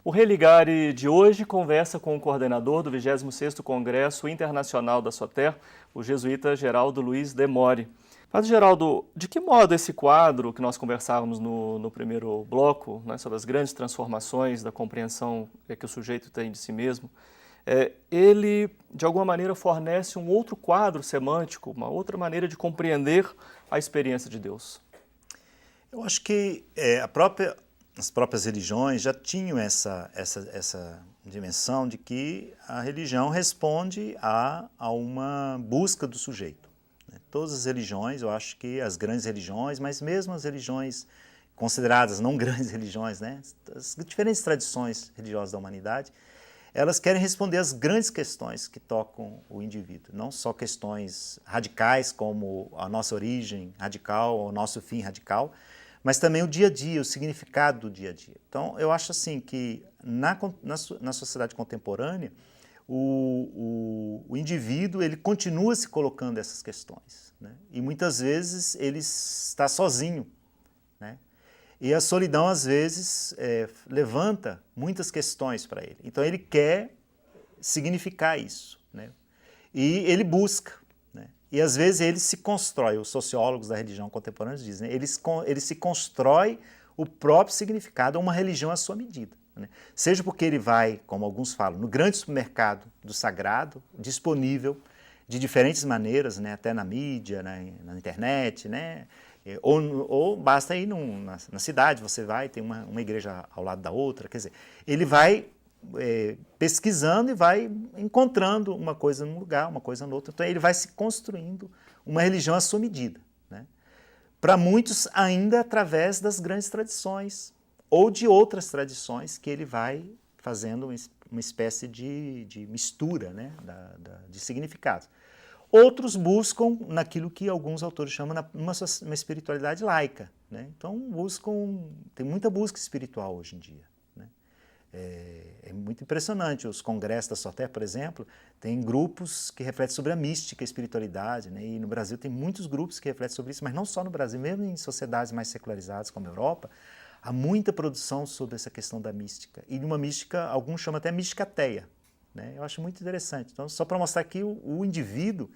O Religare de hoje conversa com o coordenador do 26º Congresso Internacional da Soter, o jesuíta Geraldo Luiz de Mori. Mas, Geraldo, de que modo esse quadro que nós conversávamos no primeiro bloco, né, sobre as grandes transformações da compreensão que o sujeito tem de si mesmo, ele, de alguma maneira, fornece um outro quadro semântico, uma outra maneira de compreender a experiência de Deus? Eu acho que as próprias religiões já tinham essa dimensão de que a religião responde a uma busca do sujeito. Todas as religiões, eu acho que as grandes religiões, mas mesmo as religiões consideradas não grandes religiões, né, as diferentes tradições religiosas da humanidade, elas querem responder às grandes questões que tocam o indivíduo, não só questões radicais como a nossa origem radical, o nosso fim radical, mas também o dia a dia, o significado do dia a dia. Então, eu acho assim que na sociedade contemporânea, o indivíduo ele continua se colocando essas questões, né? E muitas vezes ele está sozinho, né? E a solidão, às vezes, levanta muitas questões para ele. Então, ele quer significar isso, né? E ele busca. E às vezes ele se constrói, os sociólogos da religião contemporânea dizem, né? Ele se constrói o próprio significado, uma religião à sua medida. Né? Seja porque ele vai, como alguns falam, no grande supermercado do sagrado, disponível de diferentes maneiras, né? Até na mídia, na internet, né? Ou basta ir na cidade, você vai, tem uma igreja ao lado da outra, quer dizer, ele vai pesquisando e vai encontrando uma coisa num lugar, uma coisa no outro. Então ele vai se construindo uma religião à sua medida, né? Para muitos ainda através das grandes tradições ou de outras tradições que ele vai fazendo uma espécie de mistura, né? de significados. Outros buscam naquilo que alguns autores chamam uma espiritualidade laica, né? Então tem muita busca espiritual hoje em dia. É muito impressionante. Os congressos da Soter, por exemplo, tem grupos que refletem sobre a mística, a espiritualidade, né? E no Brasil tem muitos grupos que refletem sobre isso, mas não só no Brasil, mesmo em sociedades mais secularizadas como a Europa, há muita produção sobre essa questão da mística. E uma mística, alguns chamam até mística ateia, né? Eu acho muito interessante. Então, só para mostrar que o indivíduo,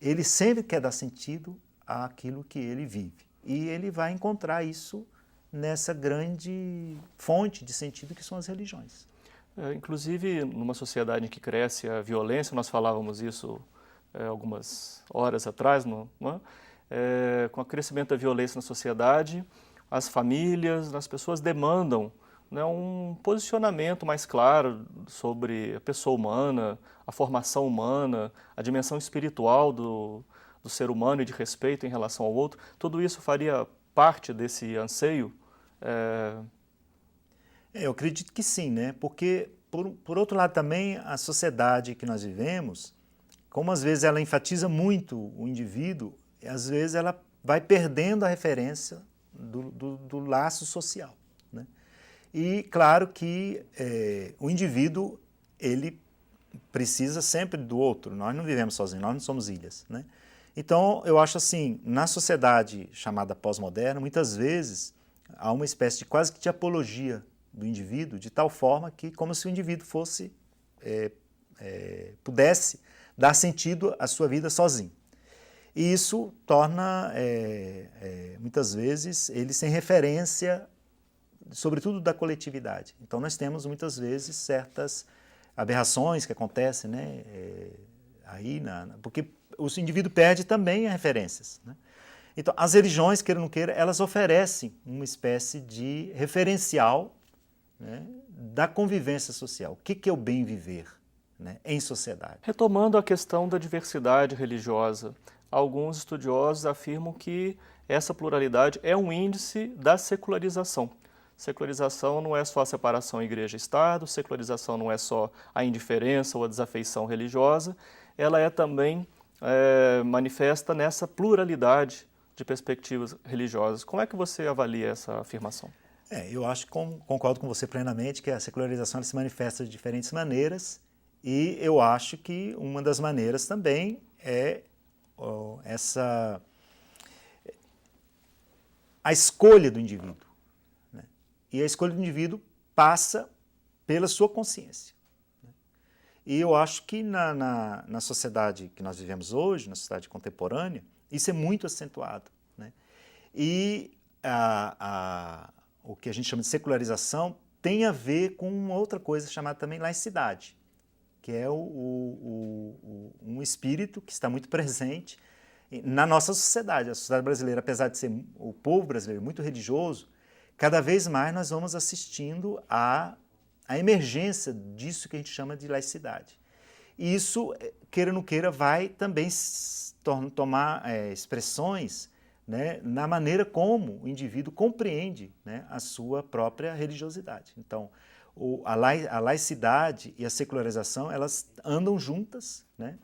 ele sempre quer dar sentido àquilo que ele vive. E ele vai encontrar isso nessa grande fonte de sentido que são as religiões. Inclusive, numa sociedade em que cresce a violência, nós falávamos isso algumas horas atrás, não é? Com o crescimento da violência na sociedade, as famílias, as pessoas demandam, né, um posicionamento mais claro sobre a pessoa humana, a formação humana, a dimensão espiritual do ser humano e de respeito em relação ao outro. Tudo isso faria parte desse anseio? Eu acredito que sim, né? Porque, por outro lado também, a sociedade que nós vivemos, como às vezes ela enfatiza muito o indivíduo, às vezes ela vai perdendo a referência do laço social, né? E claro que o indivíduo, ele precisa sempre do outro, nós não vivemos sozinhos, nós não somos ilhas, né? Então, eu acho assim, na sociedade chamada pós-moderna, muitas vezes há uma espécie de quase que de apologia do indivíduo, de tal forma que como se o indivíduo pudesse dar sentido à sua vida sozinho. E isso torna, muitas vezes, ele sem referência, sobretudo da coletividade. Então nós temos muitas vezes certas aberrações que acontecem, né? Porque o indivíduo perde também as referências, né? Então, as religiões, queira ou não queira, elas oferecem uma espécie de referencial, né, da convivência social. O que é o bem viver, né, em sociedade? Retomando a questão da diversidade religiosa, alguns estudiosos afirmam que essa pluralidade é um índice da secularização. Secularização não é só a separação igreja-estado, secularização não é só a indiferença ou a desafeição religiosa, ela é também manifesta nessa pluralidade de perspectivas religiosas. Como é que você avalia essa afirmação? Eu acho que concordo com você plenamente que a secularização se manifesta de diferentes maneiras e eu acho que uma das maneiras também é a escolha do indivíduo, né? E a escolha do indivíduo passa pela sua consciência. E eu acho que na sociedade que nós vivemos hoje, na sociedade contemporânea, isso é muito acentuado, né? E o que a gente chama de secularização tem a ver com uma outra coisa chamada também laicidade, que é um espírito que está muito presente na nossa sociedade. A sociedade brasileira, apesar de ser o povo brasileiro muito religioso, cada vez mais nós vamos assistindo a emergência disso que a gente chama de laicidade. E isso, queira ou não queira, vai também tomar expressões, né, na maneira como o indivíduo compreende, né, a sua própria religiosidade. Então, a laicidade e a secularização, elas andam juntas, né?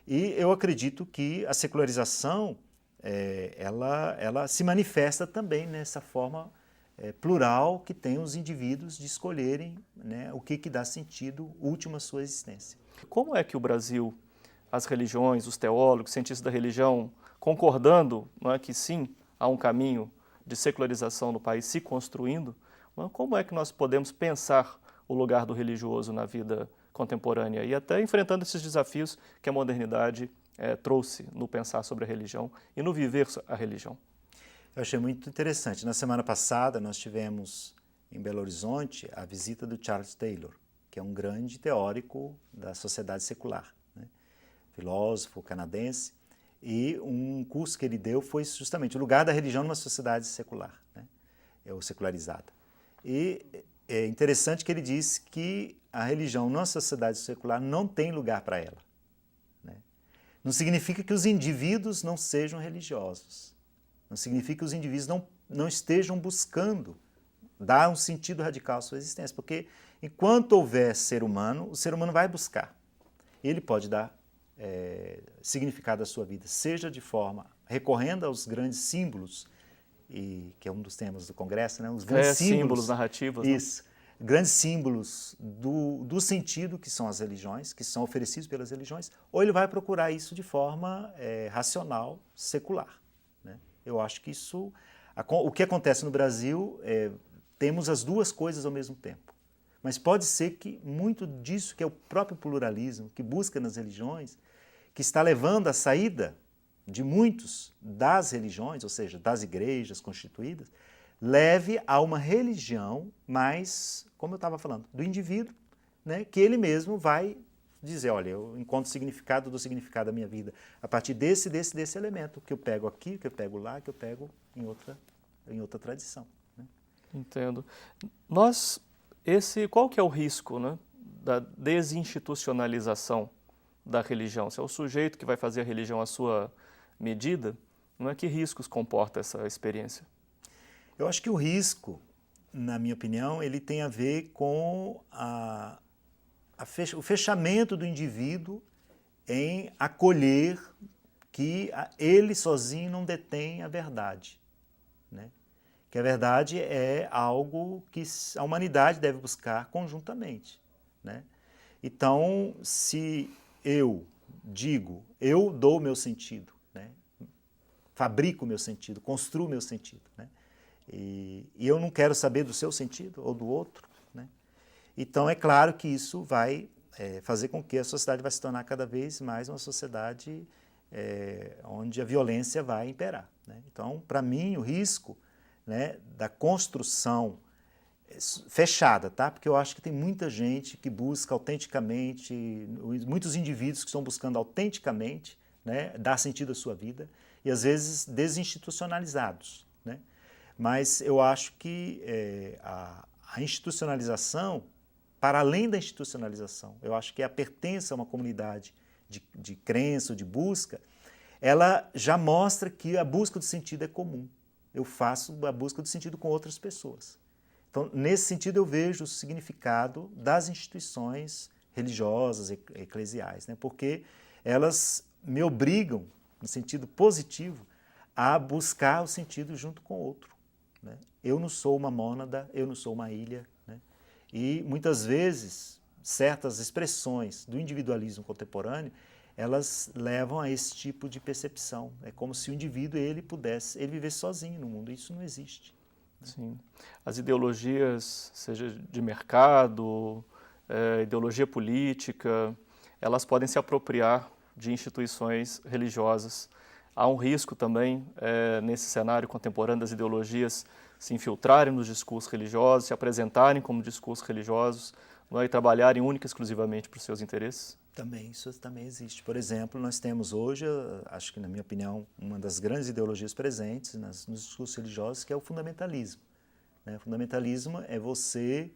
E eu acredito que a secularização, ela se manifesta também nessa forma plural que tem os indivíduos de escolherem, né, o que dá sentido último à sua existência. Como é que o Brasil, as religiões, os teólogos, cientistas da religião, concordando, não é, que sim, há um caminho de secularização no país se construindo, não é, como é que nós podemos pensar o lugar do religioso na vida contemporânea e até enfrentando esses desafios que a modernidade trouxe no pensar sobre a religião e no viver a religião? Eu achei muito interessante. Na semana passada, nós tivemos em Belo Horizonte a visita do Charles Taylor, que é um grande teórico da sociedade secular, né? Filósofo canadense, e um curso que ele deu foi justamente o lugar da religião numa sociedade secular, né? Ou secularizada. E é interessante que ele disse que a religião numa sociedade secular não tem lugar para ela, né? Não significa que os indivíduos não sejam religiosos. Não significa que os indivíduos não estejam buscando dar um sentido radical à sua existência, porque enquanto houver ser humano, o ser humano vai buscar. Ele pode dar significado à sua vida, seja de forma recorrendo aos grandes símbolos, que é um dos temas do Congresso, né? Os grandes símbolos narrativos. Isso. Né? Grandes símbolos do sentido que são as religiões, que são oferecidos pelas religiões, ou ele vai procurar isso de forma racional, secular. Né? Eu acho que isso, o que acontece no Brasil, temos as duas coisas ao mesmo tempo. Mas pode ser que muito disso que é o próprio pluralismo, que busca nas religiões, que está levando à saída de muitos das religiões, ou seja, das igrejas constituídas, leve a uma religião mais, como eu estava falando, do indivíduo, né, que ele mesmo vai dizer, olha, eu encontro significado do significado da minha vida a partir desse elemento, que eu pego aqui, que eu pego lá, que eu pego em outra tradição. Né? Entendo. Qual que é o risco, né, da desinstitucionalização da religião? Se é o sujeito que vai fazer a religião à sua medida, não é, que riscos comporta essa experiência? Eu acho que o risco, na minha opinião, ele tem a ver com o fechamento do indivíduo em acolher que ele sozinho não detém a verdade, né? Que a verdade é algo que a humanidade deve buscar conjuntamente, né? Então, se eu digo, eu dou o meu sentido, né? Fabrico o meu sentido, construo o meu sentido, né? E eu não quero saber do seu sentido ou do outro, né? Então, é claro que isso vai fazer com que a sociedade vai se tornar cada vez mais uma sociedade onde a violência vai imperar, né? Então, para mim, o risco, né, da construção fechada, tá? Porque eu acho que tem muita gente que busca autenticamente, muitos indivíduos que estão buscando autenticamente, né, dar sentido à sua vida e às vezes desinstitucionalizados, né? Mas eu acho que a institucionalização, para além da institucionalização, eu acho que a pertença a uma comunidade de crença ou de busca, ela já mostra que a busca do sentido é comum. Eu faço a busca do sentido com outras pessoas. Então, nesse sentido, eu vejo o significado das instituições religiosas, eclesiais, né? Porque elas me obrigam, no sentido positivo, a buscar o sentido junto com o outro, né? Eu não sou uma mônada, eu não sou uma ilha, né? E, muitas vezes, certas expressões do individualismo contemporâneo, elas levam a esse tipo de percepção. É como se o indivíduo ele vivesse sozinho no mundo. Isso não existe. Sim. As ideologias, seja de mercado, ideologia política, elas podem se apropriar de instituições religiosas. Há um risco também, nesse cenário contemporâneo das ideologias, se infiltrarem nos discursos religiosos, se apresentarem como discursos religiosos, não é? E trabalharem única e exclusivamente para os seus interesses? Também, isso também existe. Por exemplo, nós temos hoje, acho que na minha opinião, uma das grandes ideologias presentes nos discursos religiosos, que é o fundamentalismo. Né? O fundamentalismo é você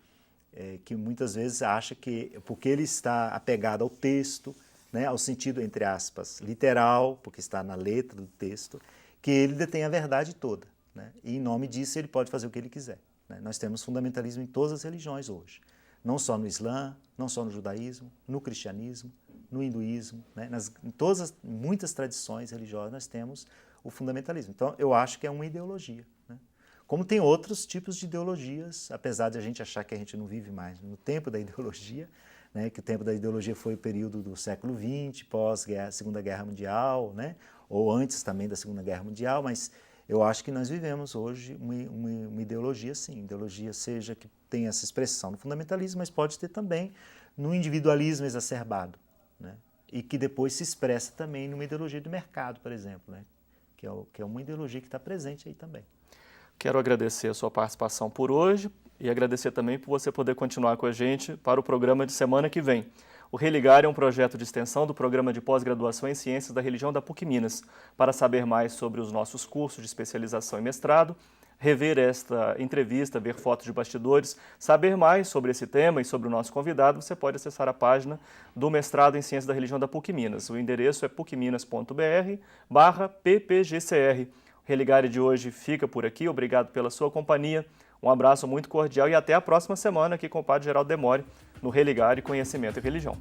que muitas vezes acha que, porque ele está apegado ao texto, né, ao sentido, entre aspas, literal, porque está na letra do texto, que ele detém a verdade toda. Né? E em nome disso ele pode fazer o que ele quiser. Né? Nós temos fundamentalismo em todas as religiões hoje. Não só no Islã, não só no judaísmo, no cristianismo, no hinduísmo, né? Em muitas tradições religiosas nós temos o fundamentalismo. Então eu acho que é uma ideologia. Né? Como tem outros tipos de ideologias, apesar de a gente achar que a gente não vive mais no tempo da ideologia, né? Que o tempo da ideologia foi o período do século XX, pós-Segunda Guerra Mundial, né? Ou antes também da Segunda Guerra Mundial, mas eu acho que nós vivemos hoje uma ideologia, sim, ideologia seja que tem essa expressão no fundamentalismo, mas pode ter também no individualismo exacerbado, né? E que depois se expressa também numa ideologia do mercado, por exemplo, né? Que é uma ideologia que está presente aí também. Quero agradecer a sua participação por hoje e agradecer também por você poder continuar com a gente para o programa de semana que vem. O Religar é um projeto de extensão do Programa de Pós-Graduação em Ciências da Religião da PUC Minas. Para saber mais sobre os nossos cursos de especialização e mestrado, rever esta entrevista, ver fotos de bastidores, saber mais sobre esse tema e sobre o nosso convidado, você pode acessar a página do Mestrado em Ciências da Religião da PUC Minas. O endereço é pucminas.br/ppgcr. O Religare de hoje fica por aqui. Obrigado pela sua companhia. Um abraço muito cordial e até a próxima semana aqui com o Padre Geraldo Demore no Religare Conhecimento e Religião.